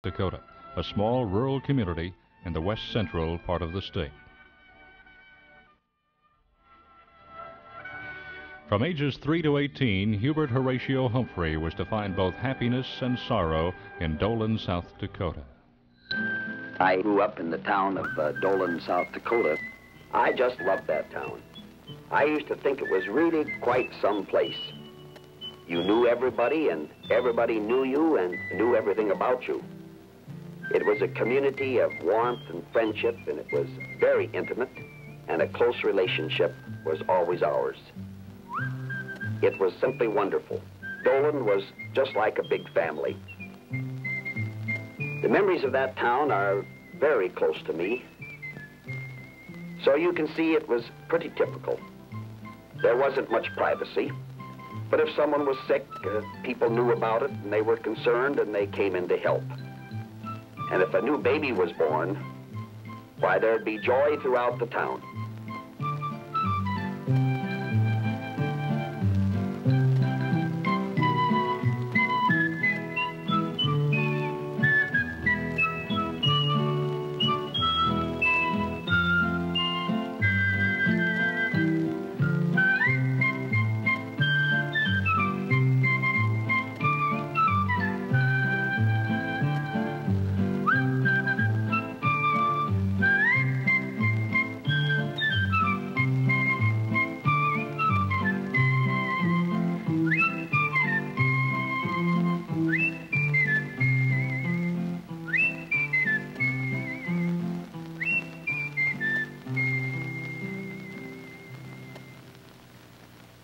Dakota, a small rural community in the west central part of the state. From ages 3 to 18, Hubert Horatio Humphrey was to find both happiness and sorrow in Dolan, South Dakota. I grew up in the town of Dolan, South Dakota. I just loved that town. I used to think it was really quite some place. You knew everybody, and everybody knew you and knew everything about you. It was a community of warmth and friendship, and it was very intimate, and a close relationship was always ours. It was simply wonderful. Dolan was just like a big family. The memories of that town are very close to me. So you can see it was pretty typical. There wasn't much privacy, but if someone was sick, people knew about it and they were concerned and they came in to help. And if a new baby was born, why, there'd be joy throughout the town.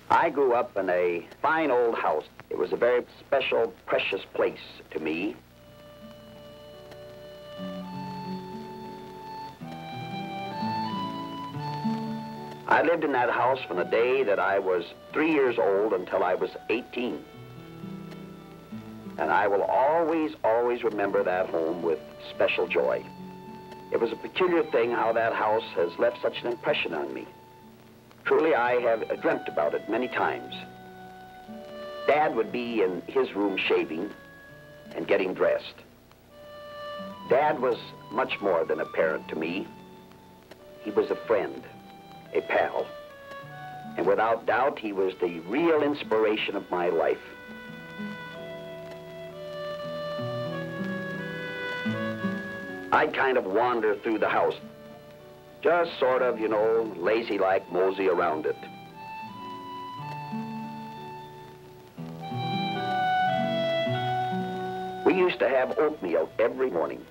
I grew up in a fine old house. It was a very special, precious place to me. I lived in that house from the day that I was 3 years old until I was 18. And I will always, always remember that home with special joy. It was a peculiar thing how that house has left such an impression on me. Truly, I have dreamt about it many times. Dad would be in his room shaving and getting dressed. Dad was much more than a parent to me. He was a friend, a pal. And without doubt, he was the real inspiration of my life. I'd kind of wander through the house, just sort of, you know, lazy-like mosey around it. We used to have oatmeal every morning,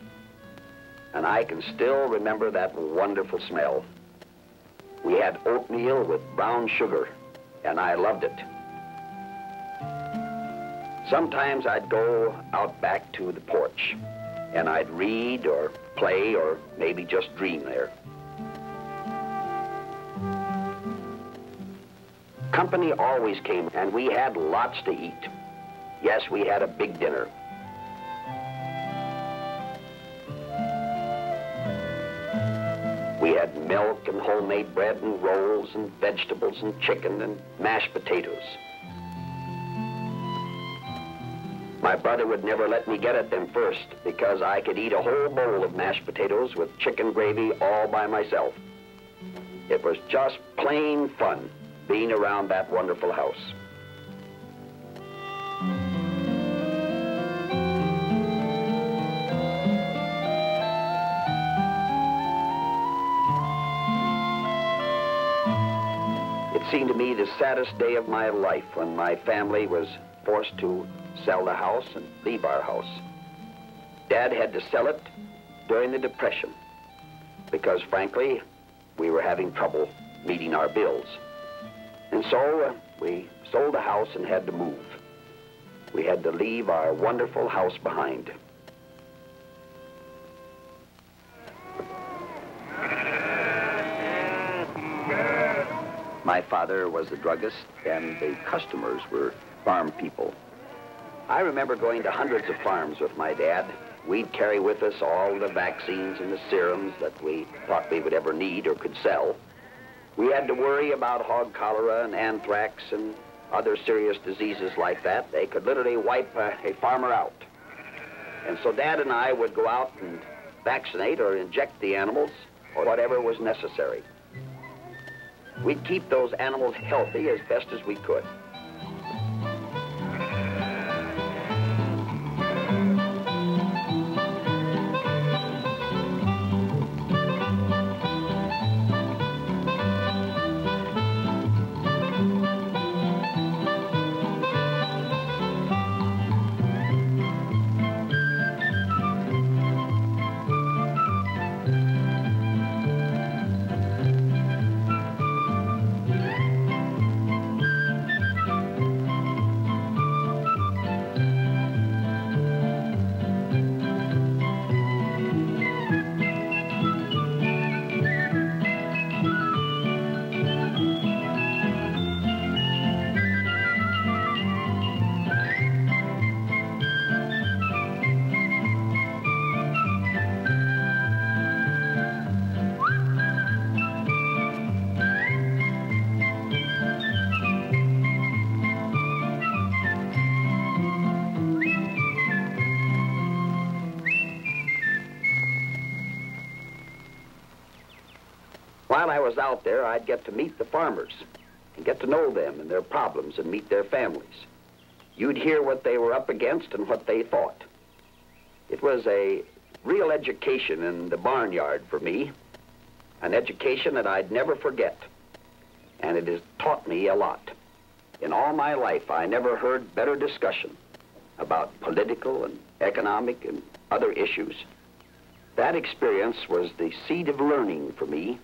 and I can still remember that wonderful smell. We had oatmeal with brown sugar, and I loved it. Sometimes I'd go out back to the porch, and I'd read or play or maybe just dream there. Company always came, and we had lots to eat. Yes, we had a big dinner. We had milk and homemade bread and rolls and vegetables and chicken and mashed potatoes. My brother would never let me get at them first because I could eat a whole bowl of mashed potatoes with chicken gravy all by myself. It was just plain fun being around that wonderful house. It seemed to me the saddest day of my life when my family was forced to sell the house and leave our house. Dad had to sell it during the Depression because, frankly, we were having trouble meeting our bills. And so we sold the house and had to move. We had to leave our wonderful house behind. My father was a druggist, and the customers were farm people. I remember going to hundreds of farms with my dad. We'd carry with us all the vaccines and the serums that we thought we would ever need or could sell. We had to worry about hog cholera and anthrax and other serious diseases like that. They could literally wipe a farmer out. And so Dad and I would go out and vaccinate or inject the animals or whatever was necessary. We'd keep those animals healthy as best as we could. While I was out there, I'd get to meet the farmers and get to know them and their problems and meet their families. You'd hear what they were up against and what they thought. It was a real education in the barnyard for me, an education that I'd never forget, and it has taught me a lot. In all my life, I never heard better discussion about political and economic and other issues. That experience was the seed of learning for me.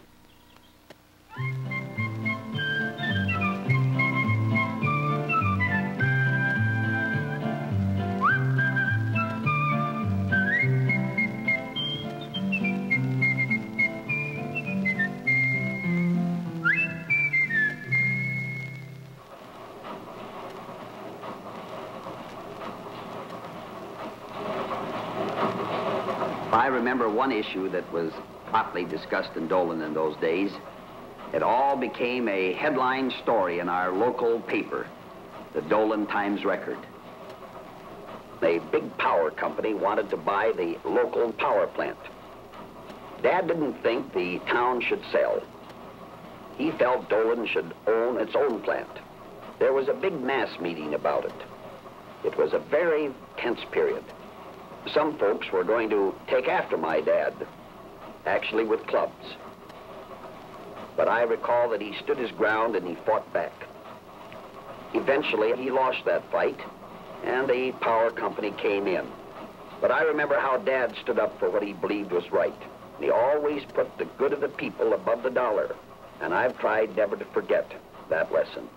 I remember one issue that was hotly discussed in Dolan in those days. It all became a headline story in our local paper, the Dolan Times-Record. A big power company wanted to buy the local power plant. Dad didn't think the town should sell. He felt Dolan should own its own plant. There was a big mass meeting about it. It was a very tense period. Some folks were going to take after my dad, actually with clubs. But I recall that he stood his ground and he fought back. Eventually, he lost that fight, and the power company came in. But I remember how Dad stood up for what he believed was right. He always put the good of the people above the dollar, and I've tried never to forget that lesson.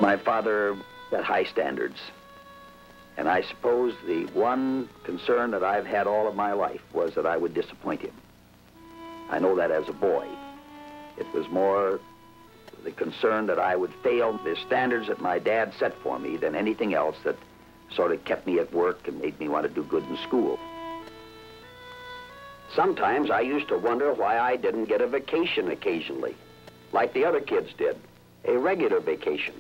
My father had high standards, and I suppose the one concern that I've had all of my life was that I would disappoint him. I know that as a boy. It was more the concern that I would fail the standards that my dad set for me than anything else that sort of kept me at work and made me want to do good in school. Sometimes I used to wonder why I didn't get a vacation occasionally, like the other kids did, a regular vacation.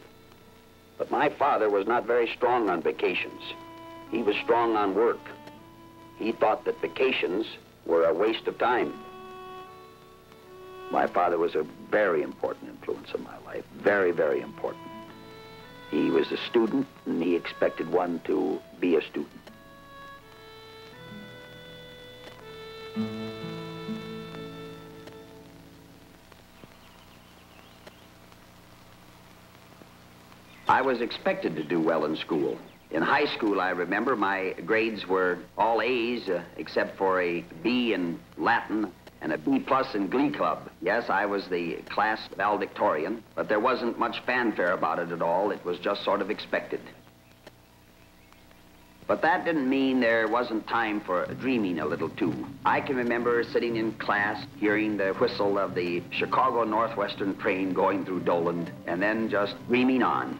But my father was not very strong on vacations. He was strong on work. He thought that vacations were a waste of time. My father was a very important influence in my life, very, very important. He was a student, and he expected one to be a student. I was expected to do well in school. In high school, I remember my grades were all A's except for a B in Latin and a B+ in Glee Club. Yes, I was the class valedictorian, but there wasn't much fanfare about it at all. It was just sort of expected. But that didn't mean there wasn't time for dreaming a little, too. I can remember sitting in class, hearing the whistle of the Chicago Northwestern train going through Dolan, and then just dreaming on.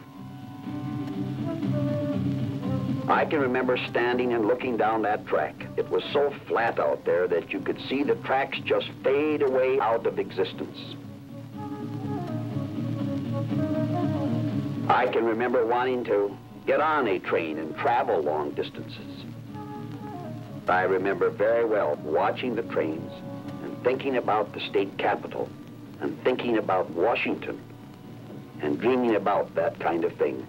I can remember standing and looking down that track. It was so flat out there that you could see the tracks just fade away out of existence. I can remember wanting to get on a train and travel long distances. I remember very well watching the trains and thinking about the state capitol and thinking about Washington and dreaming about that kind of thing.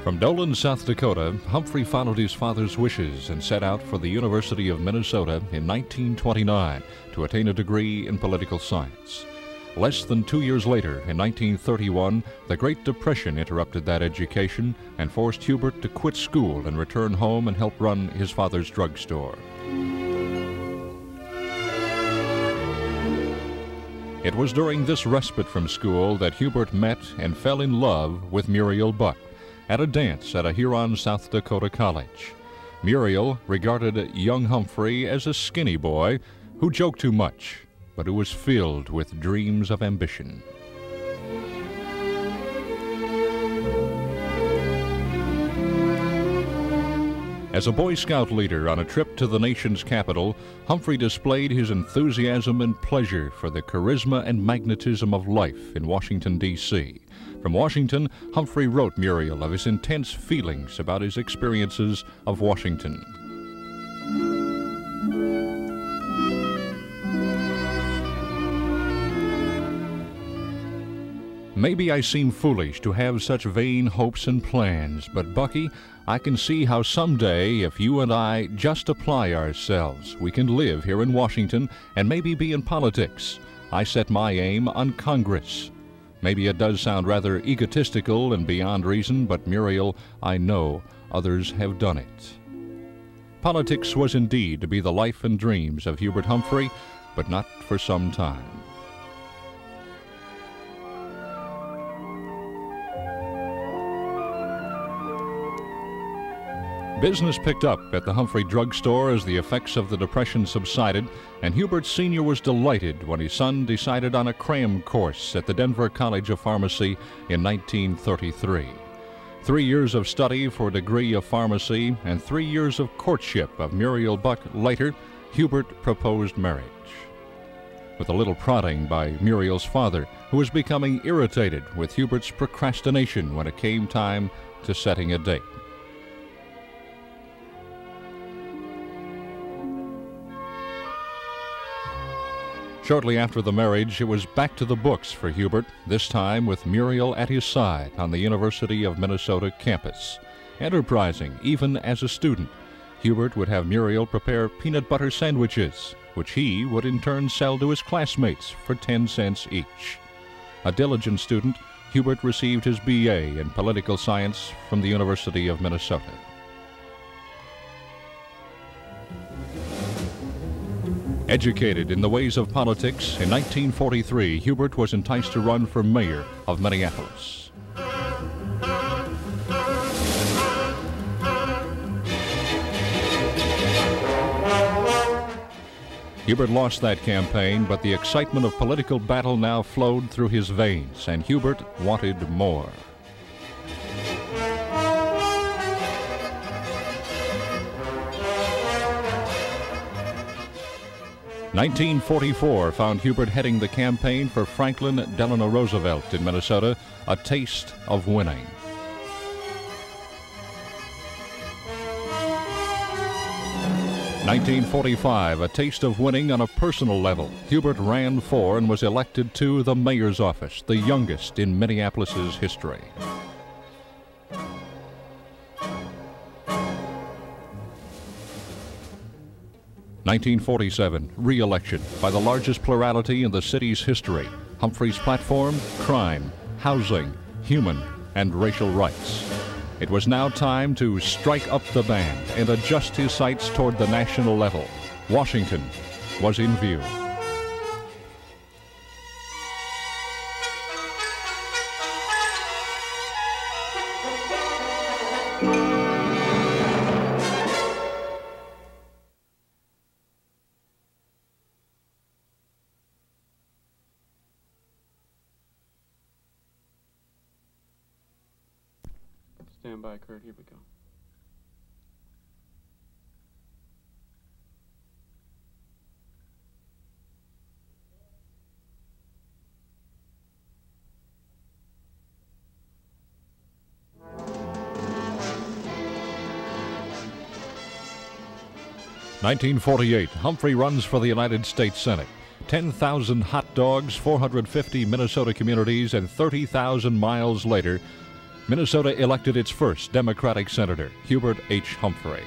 From Dolan, South Dakota, Humphrey followed his father's wishes and set out for the University of Minnesota in 1929 to attain a degree in political science. Less than 2 years later, in 1931, the Great Depression interrupted that education and forced Hubert to quit school and return home and help run his father's drugstore. It was during this respite from school that Hubert met and fell in love with Muriel Buck at a dance at a Huron, South Dakota college. Muriel regarded young Humphrey as a skinny boy who joked too much, but who was filled with dreams of ambition. As a Boy Scout leader on a trip to the nation's capital, Humphrey displayed his enthusiasm and pleasure for the charisma and magnetism of life in Washington, D.C. From Washington, Humphrey wrote Muriel of his intense feelings about his experiences of Washington. Maybe I seem foolish to have such vain hopes and plans, but Bucky, I can see how someday, if you and I just apply ourselves, we can live here in Washington and maybe be in politics. I set my aim on Congress. Maybe it does sound rather egotistical and beyond reason, but Muriel, I know others have done it. Politics was indeed to be the life and dreams of Hubert Humphrey, but not for some time. Business picked up at the Humphrey drugstore as the effects of the Depression subsided, and Hubert Sr. was delighted when his son decided on a cram course at the Denver College of Pharmacy in 1933. 3 years of study for a degree of pharmacy and 3 years of courtship of Muriel Buck later, Hubert proposed marriage. With a little prodding by Muriel's father, who was becoming irritated with Hubert's procrastination when it came time to setting a date. Shortly after the marriage, it was back to the books for Hubert, this time with Muriel at his side on the University of Minnesota campus. Enterprising, even as a student, Hubert would have Muriel prepare peanut butter sandwiches, which he would in turn sell to his classmates for 10 cents each. A diligent student, Hubert received his B.A. in political science from the University of Minnesota. Educated in the ways of politics, in 1943, Hubert was enticed to run for mayor of Minneapolis. Hubert lost that campaign, but the excitement of political battle now flowed through his veins, and Hubert wanted more. 1944 found Hubert heading the campaign for Franklin Delano Roosevelt in Minnesota, a taste of winning. (1945), a taste of winning on a personal level. Hubert ran for and was elected to the mayor's office, the youngest in Minneapolis's history. 1947, re-election by the largest plurality in the city's history. Humphrey's platform: crime, housing, human, and racial rights. It was now time to strike up the band and adjust his sights toward the national level. Washington was in view. Stand by, Kurt. Here we go. (1948), Humphrey runs for the United States Senate. 10,000 hot dogs, 450 Minnesota communities, and 30,000 miles later, Minnesota elected its first Democratic senator, Hubert H. Humphrey.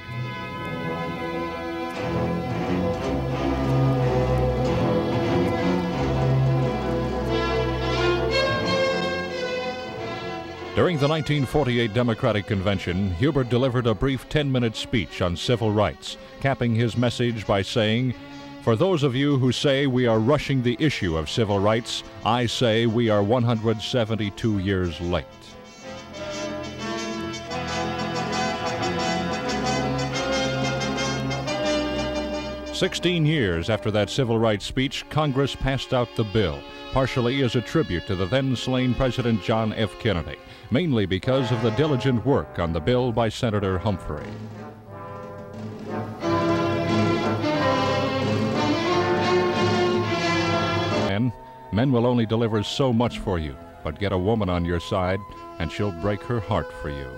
During the 1948 Democratic Convention, Hubert delivered a brief 10-minute speech on civil rights, capping his message by saying, "For those of you who say we are rushing the issue of civil rights, I say we are 172 years late." "16 years after that civil rights speech, Congress passed out the bill, partially as a tribute to the then-slain President John F. Kennedy, mainly because of the diligent work on the bill by Senator Humphrey. And men will only deliver so much for you, but get a woman on your side, and she'll break her heart for you.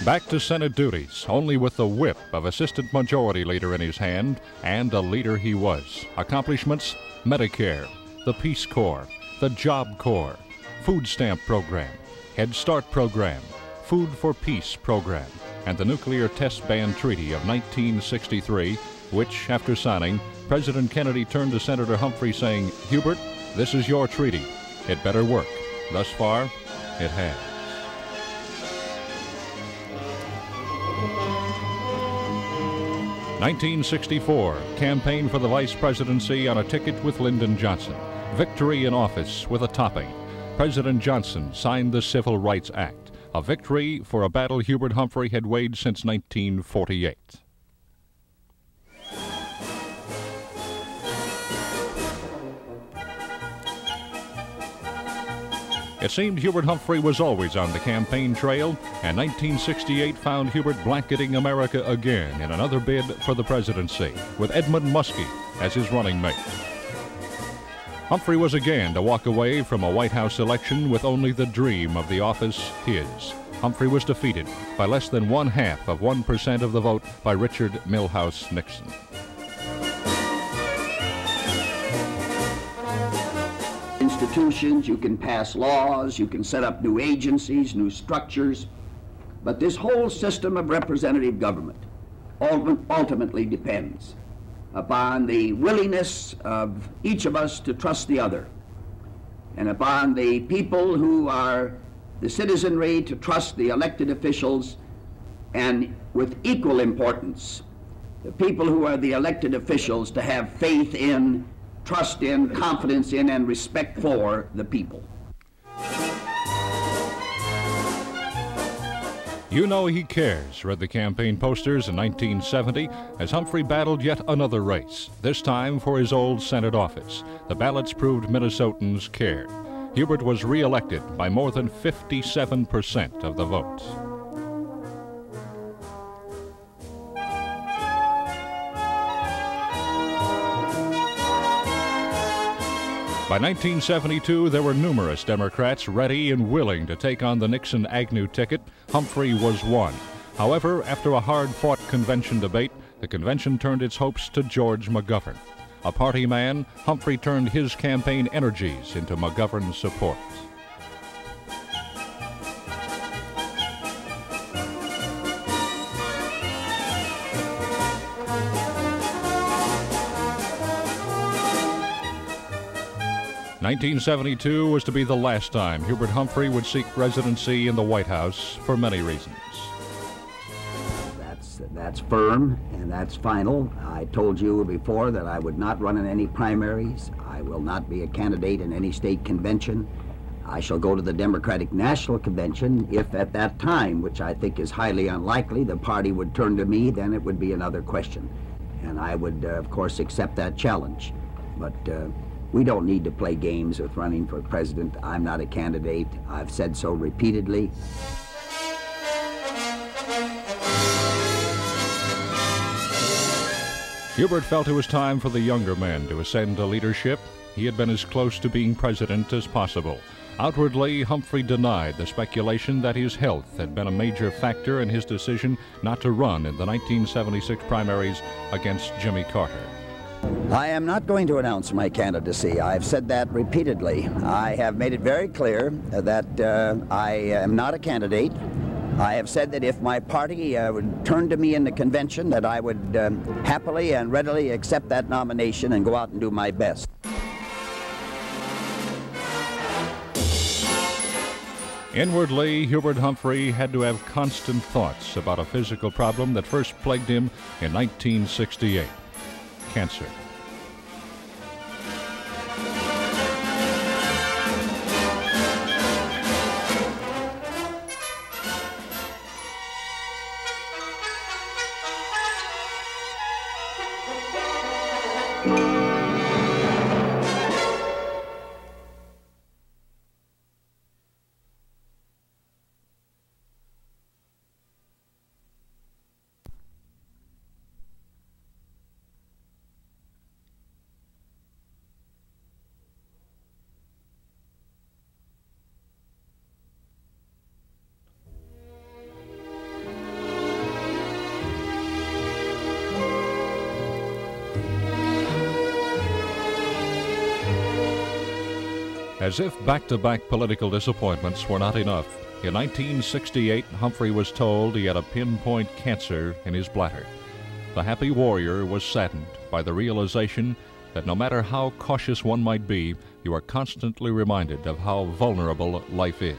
Back to Senate duties, only with the whip of Assistant Majority Leader in his hand, and a leader he was. Accomplishments: Medicare, the Peace Corps, the Job Corps, Food Stamp Program, Head Start Program, Food for Peace Program, and the Nuclear Test Ban Treaty of 1963, which, after signing, President Kennedy turned to Senator Humphrey saying, "Hubert, this is your treaty. It better work." Thus far, it has. (1964), campaign for the vice presidency on a ticket with Lyndon Johnson. Victory in office with a topping. President Johnson signed the Civil Rights Act, a victory for a battle Hubert Humphrey had waged since 1948. It seemed Hubert Humphrey was always on the campaign trail, and 1968 found Hubert blanketing America again in another bid for the presidency, with Edmund Muskie as his running mate. Humphrey was again to walk away from a White House election with only the dream of the office his. Humphrey was defeated by less than 0.5% of the vote by Richard Milhouse Nixon. Institutions, you can pass laws, you can set up new agencies, new structures, but this whole system of representative government ultimately depends upon the willingness of each of us to trust the other, and upon the people who are the citizenry to trust the elected officials, and with equal importance, the people who are the elected officials to have faith in, trust in, confidence in, and respect for the people. "You know he cares," read the campaign posters in 1970 as Humphrey battled yet another race, this time for his old Senate office. The ballots proved Minnesotans cared. Hubert was re-elected by more than 57% of the vote. By 1972, there were numerous Democrats ready and willing to take on the Nixon-Agnew ticket. Humphrey was one. However, after a hard-fought convention debate, the convention turned its hopes to George McGovern. A party man, Humphrey turned his campaign energies into McGovern's support. (1972) was to be the last time Hubert Humphrey would seek residency in the White House for many reasons. That's firm and that's final. I told you before that I would not run in any primaries. I will not be a candidate in any state convention. I shall go to the Democratic National Convention if at that time, which I think is highly unlikely, the party would turn to me. Then it would be another question. And I would, of course, accept that challenge. But we don't need to play games with running for president. I'm not a candidate. I've said so repeatedly. Hubert felt it was time for the younger men to ascend to leadership. He had been as close to being president as possible. Outwardly, Humphrey denied the speculation that his health had been a major factor in his decision not to run in the 1976 primaries against Jimmy Carter. I am not going to announce my candidacy. I've said that repeatedly. I have made it very clear that I am not a candidate. I have said that if my party would turn to me in the convention, that I would happily and readily accept that nomination and go out and do my best. Inwardly, Hubert Humphrey had to have constant thoughts about a physical problem that first plagued him in 1968. Cancer. As if back-to-back political disappointments were not enough, in 1968, Humphrey was told he had a pinpoint cancer in his bladder. The happy warrior was saddened by the realization that no matter how cautious one might be, you are constantly reminded of how vulnerable life is.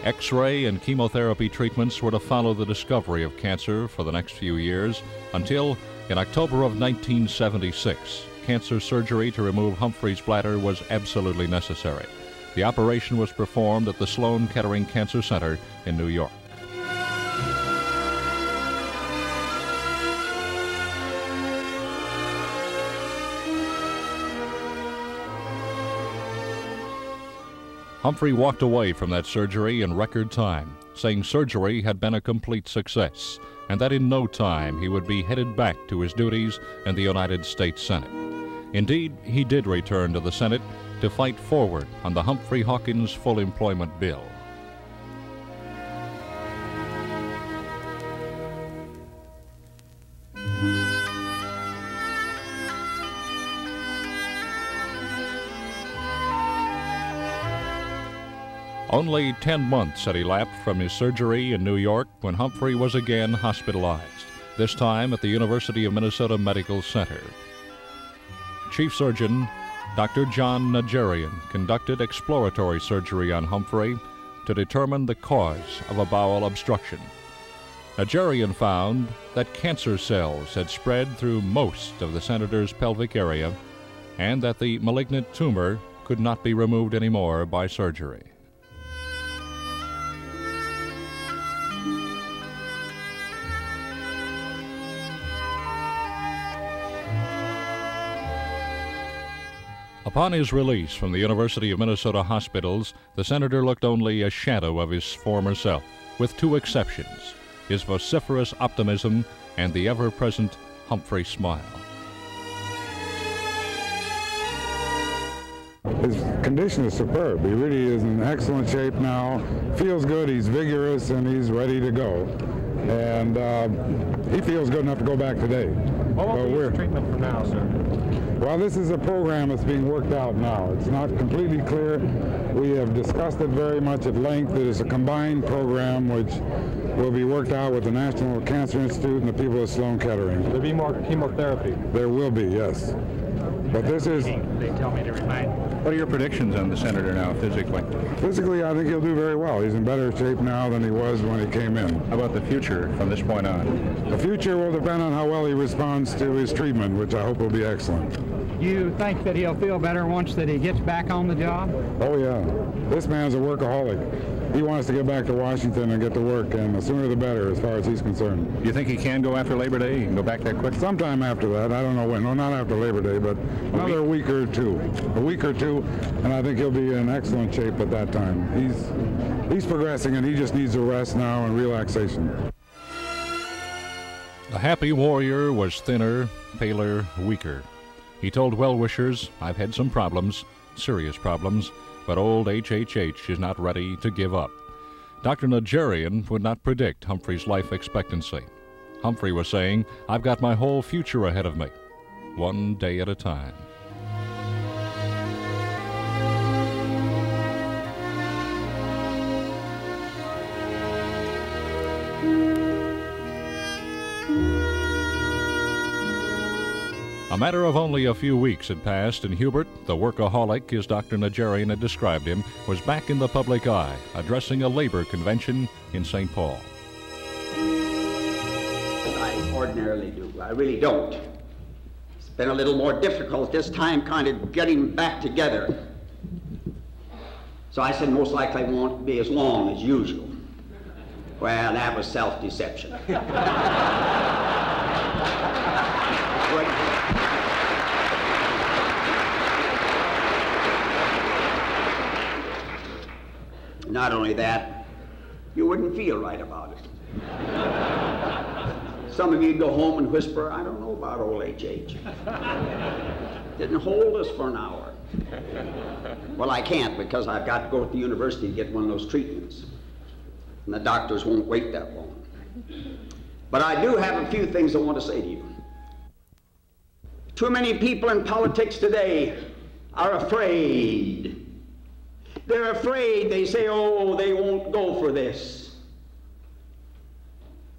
X-ray and chemotherapy treatments were to follow the discovery of cancer for the next few years until, in October of 1976, cancer surgery to remove Humphrey's bladder was absolutely necessary. The operation was performed at the Sloan Kettering Cancer Center in New York. Humphrey walked away from that surgery in record time, saying surgery had been a complete success, and that in no time he would be headed back to his duties in the United States Senate. Indeed, he did return to the Senate to fight forward on the Humphrey-Hawkins Full Employment Bill. Only 10 months had elapsed from his surgery in New York when Humphrey was again hospitalized, this time at the University of Minnesota Medical Center. Chief Surgeon Dr. John Najarian conducted exploratory surgery on Humphrey to determine the cause of a bowel obstruction. Najarian found that cancer cells had spread through most of the senator's pelvic area and that the malignant tumor could not be removed anymore by surgery. Upon his release from the University of Minnesota hospitals, the senator looked only a shadow of his former self, with two exceptions: his vociferous optimism and the ever-present Humphrey smile. His condition is superb. He really is in excellent shape now. Feels good, he's vigorous, and he's ready to go. and he feels good enough to go back today. What will be his treatment for now, sir? Well, this is a program that's being worked out now. It's not completely clear. We have discussed it very much at length. It is a combined program which will be worked out with the National Cancer Institute and the people at Sloan Kettering. Will there be more chemotherapy? There will be, yes. But this is... They tell me to remind. What are your predictions on the senator now, physically? Physically, I think he'll do very well. He's in better shape now than he was when he came in. How about the future from this point on? The future will depend on how well he responds to his treatment, which I hope will be excellent. You think that he'll feel better once that he gets back on the job? Oh, yeah. This man's a workaholic. He wants to get back to Washington and get to work, and the sooner the better as far as he's concerned. Do you think he can go after Labor Day? He can go back that quick? Sometime after that. I don't know when. No, not after Labor Day, but another week or two. A week or two, and I think he'll be in excellent shape at that time. He's progressing, and he just needs a rest now and relaxation. The happy warrior was thinner, paler, weaker. He told well-wishers, "I've had some problems, serious problems, but old HHH is not ready to give up." Dr. Najarian would not predict Humphrey's life expectancy. Humphrey was saying, "I've got my whole future ahead of me, one day at a time." A matter of only a few weeks had passed, and Hubert, the workaholic, as Dr. Najarian had described him, was back in the public eye, addressing a labor convention in St. Paul. I ordinarily do. I really don't. It's been a little more difficult this time, kind of getting back together. So I said most likely it won't be as long as usual. Well, that was self-deception. Not only that, you wouldn't feel right about it. Some of you go home and whisper, "I don't know about old HH. Didn't hold us for an hour." Well, I can't, because I've got to go to the university to get one of those treatments. And the doctors won't wait that long. But I do have a few things I want to say to you. Too many people in politics today are afraid. They're afraid. They say, "Oh, they won't go for this."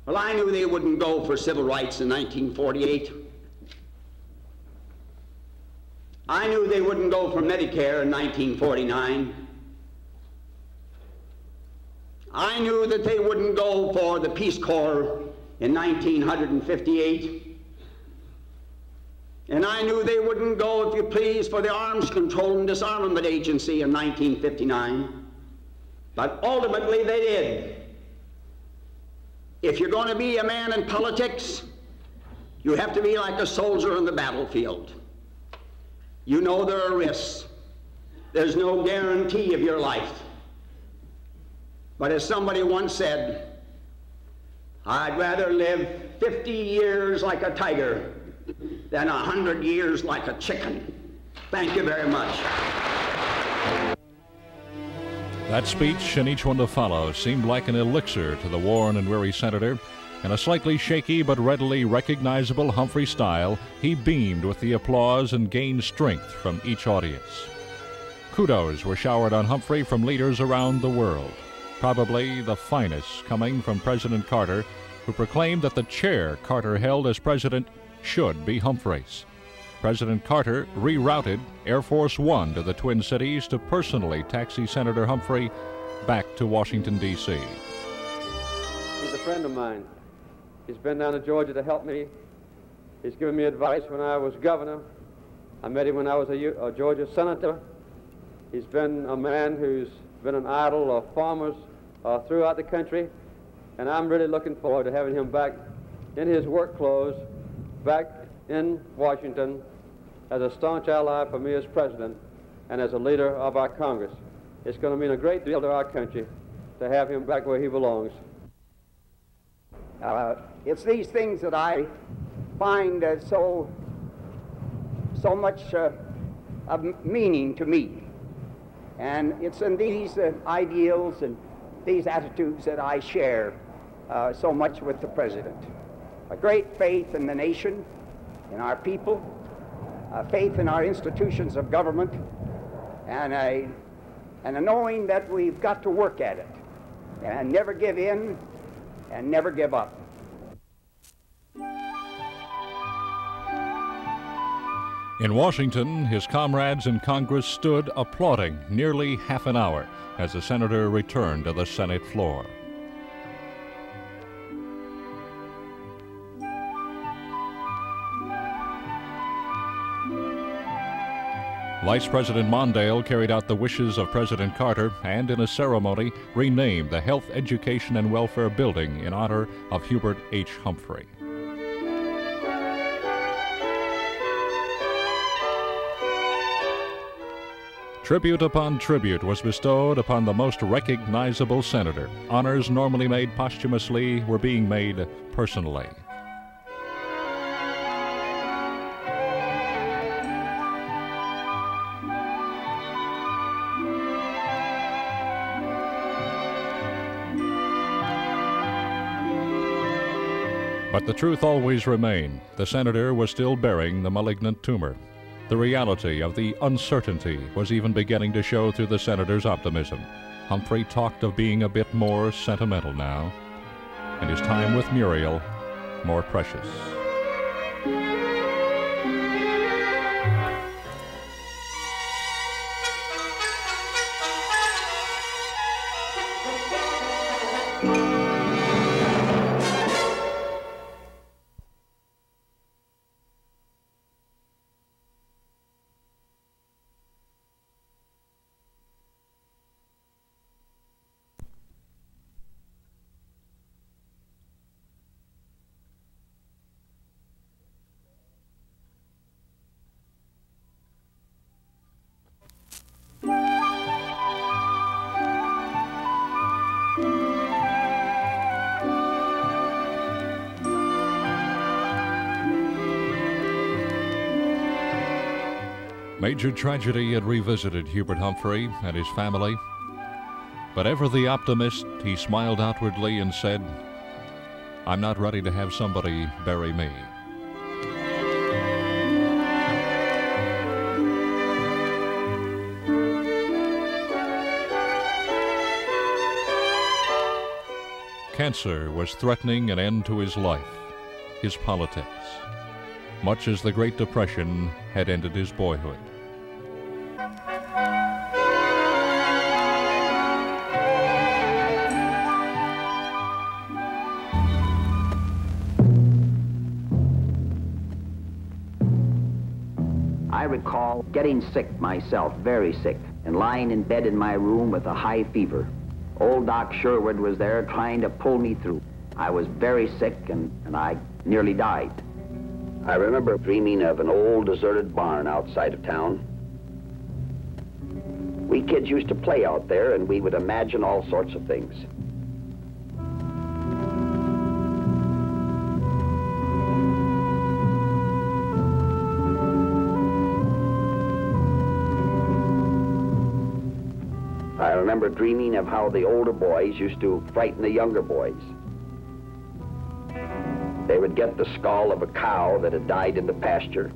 Well, I knew they wouldn't go for civil rights in 1948. I knew they wouldn't go for Medicare in 1949. I knew that they wouldn't go for the Peace Corps in 1958. And I knew they wouldn't go, if you please, for the Arms Control and Disarmament Agency in 1959. But ultimately they did. If you're going to be a man in politics, you have to be like a soldier on the battlefield. You know there are risks. There's no guarantee of your life. But as somebody once said, "I'd rather live 50 years like a tiger than 100 years like a chicken." Thank you very much. That speech and each one to follow seemed like an elixir to the worn and weary senator. In a slightly shaky but readily recognizable Humphrey style, he beamed with the applause and gained strength from each audience. Kudos were showered on Humphrey from leaders around the world, probably the finest coming from President Carter, who proclaimed that the chair Carter held as president should be Humphrey's. President Carter rerouted Air Force One to the Twin Cities to personally taxi Senator Humphrey back to Washington, D.C. He's a friend of mine. He's been down to Georgia to help me. He's given me advice when I was governor. I met him when I was a Georgia senator. He's been a man who's been an idol of farmers throughout the country, and I'm really looking forward to having him back in his work clothes, back in Washington as a staunch ally for me as president and as a leader of our Congress. It's going to mean a great deal to our country to have him back where he belongs. It's these things that I find so much of meaning to me. And it's in these ideals and these attitudes that I share so much with the President. A great faith in the nation, in our people, faith in our institutions of government, and a knowing that we've got to work at it and never give in and never give up. In Washington, his comrades in Congress stood applauding nearly half an hour as the senator returned to the Senate floor. Vice President Mondale carried out the wishes of President Carter and, in a ceremony, renamed the Health, Education, and Welfare Building in honor of Hubert H. Humphrey. Tribute upon tribute was bestowed upon the most recognizable senator. Honors normally made posthumously were being made personally. But the truth always remained. The senator was still bearing the malignant tumor. The reality of the uncertainty was even beginning to show through the senator's optimism. Humphrey talked of being a bit more sentimental now, and his time with Muriel more precious. Major tragedy had revisited Hubert Humphrey and his family, but ever the optimist, he smiled outwardly and said, "I'm not ready to have somebody bury me." Cancer was threatening an end to his life, his politics, much as the Great Depression had ended his boyhood. I recall getting sick myself, very sick, and lying in bed in my room with a high fever. Old Doc Sherwood was there trying to pull me through. I was very sick and I nearly died. I remember dreaming of an old deserted barn outside of town. We kids used to play out there and we would imagine all sorts of things. I remember dreaming of how the older boys used to frighten the younger boys. They would get the skull of a cow that had died in the pasture,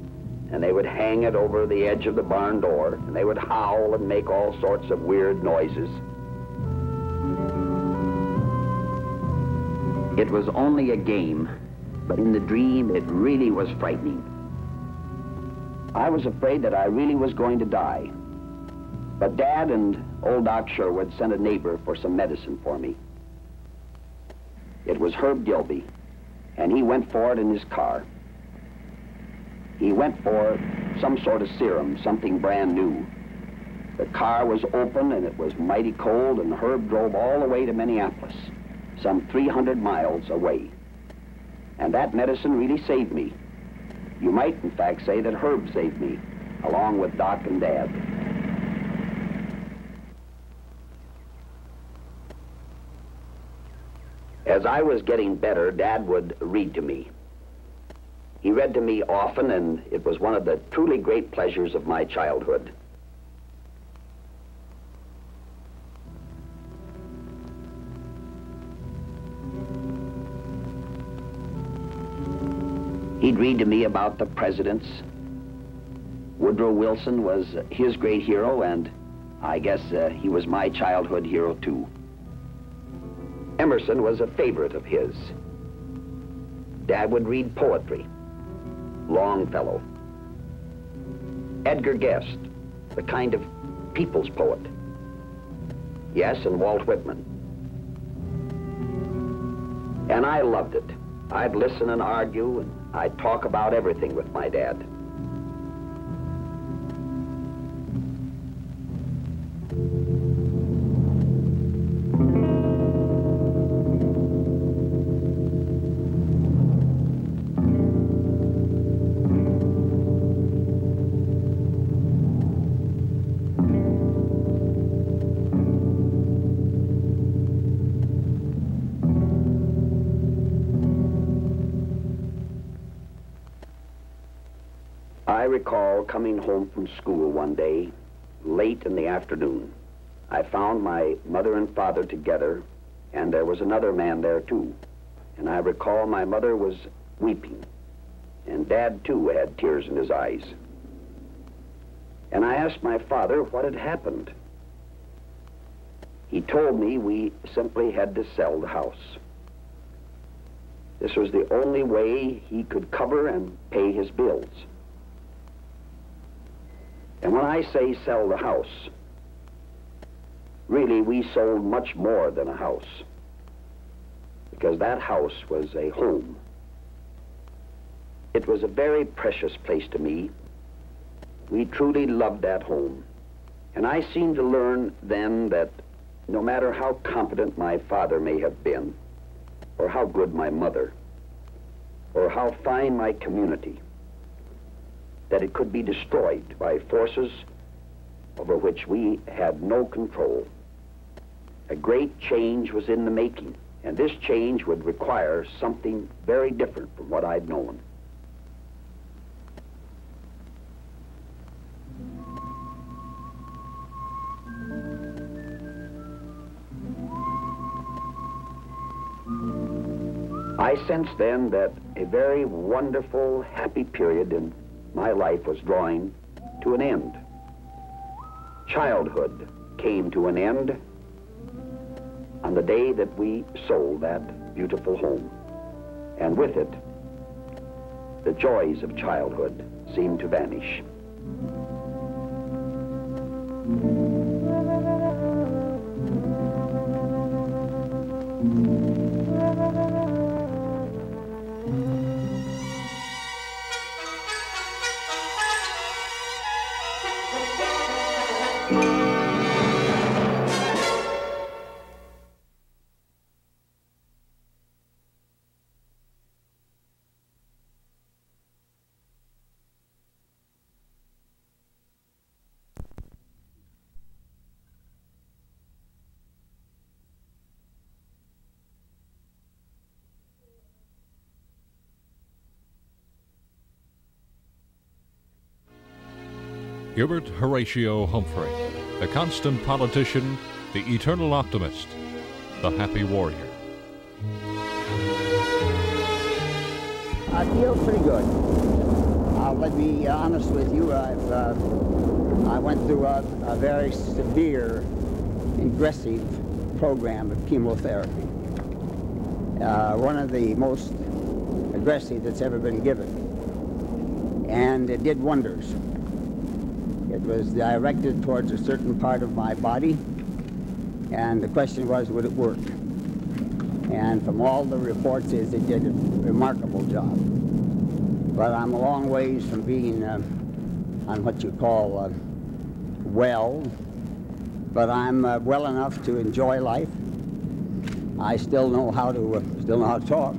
and they would hang it over the edge of the barn door, and they would howl and make all sorts of weird noises. It was only a game, but in the dream it really was frightening. I was afraid that I really was going to die. But Dad and old Doc Sherwood sent a neighbor for some medicine for me. It was Herb Gilby, and he went for it in his car. He went for some sort of serum, something brand new. The car was open and it was mighty cold, and Herb drove all the way to Minneapolis, some 300 miles away. And that medicine really saved me. You might, in fact, say that Herb saved me, along with Doc and Dad. As I was getting better, Dad would read to me. He read to me often, and it was one of the truly great pleasures of my childhood. He'd read to me about the presidents. Woodrow Wilson was his great hero, and I guess he was my childhood hero too. Emerson was a favorite of his. Dad would read poetry. Longfellow. Edgar Guest, the kind of people's poet. Yes, and Walt Whitman. And I loved it. I'd listen and argue, and I'd talk about everything with my dad. I recall coming home from school one day, late in the afternoon. I found my mother and father together, and there was another man there too. And I recall my mother was weeping, and Dad too had tears in his eyes. And I asked my father what had happened. He told me we simply had to sell the house. This was the only way he could cover and pay his bills. And when I say sell the house, really we sold much more than a house, because that house was a home. It was a very precious place to me. We truly loved that home. And I seemed to learn then that no matter how competent my father may have been, or how good my mother, or how fine my community, that it could be destroyed by forces over which we had no control. A great change was in the making, and this change would require something very different from what I'd known. I sensed then that a very wonderful, happy period in my life was drawing to an end. Childhood came to an end on the day that we sold that beautiful home. And with it, the joys of childhood seemed to vanish. Hubert Horatio Humphrey, the constant politician, the eternal optimist, the happy warrior. I feel pretty good. Let me be honest with you. I went through a very severe, aggressive program of chemotherapy. One of the most aggressive that's ever been given. And it did wonders. It was directed towards a certain part of my body, and the question was, would it work? And from all the reports is it did a remarkable job. But I'm a long ways from being on what you call well, but I'm well enough to enjoy life. I still know how to talk.